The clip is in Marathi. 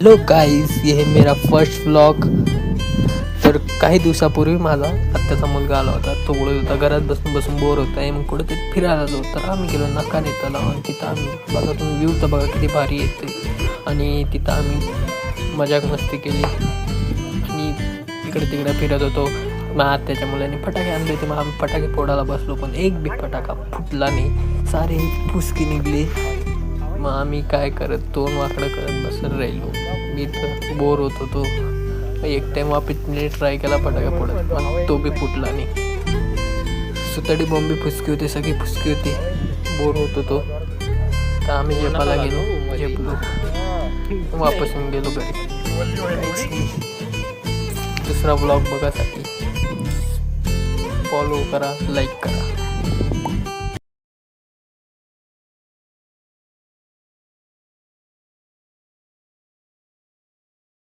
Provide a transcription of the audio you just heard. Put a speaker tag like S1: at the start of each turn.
S1: हेलो गाइस, ये है मेरा फर्स्ट व्लॉग। तर काही दिवसापूर्वी माझा आत्याचा मुलगा आला होता. तो बोलत होता घरात बसून बसून बोर होत आहे, मग कुठेतरी फिरायला जाऊ. तर आम्ही गेलो नकाने तलाव आणि तिथं आम्ही बघा, तुम्ही व्ह्यू तर बघा किती भारी येते. आणि तिथं आम्ही मजाक मस्ती केली आणि इकडे तिकडे फिरत होतो. मग आत्याच्या मुलाने फटाके आणले होते, मग आम्ही फटाके फोडायला बसलो, पण एक बी फटाका फुटला नाही, सारे फुसकी निघले. मग आम्ही काय करत तोंड वाकडं करत बसत राहिलो. मी तर बोर होत होतो. एक टाइम वापिसने ट्राय केला फटाका फोडत, पण तो बी फुटला नाही. सुतडी बॉम्बी फुसकी होती, सगळी फुसकी होती. बोर होत होतो तर आम्ही झेपायला गेलो, झेपलो, वापस येऊन गेलो घरी. दुसरा ब्लॉग बघासाठी फॉलो करा, लाईक करा.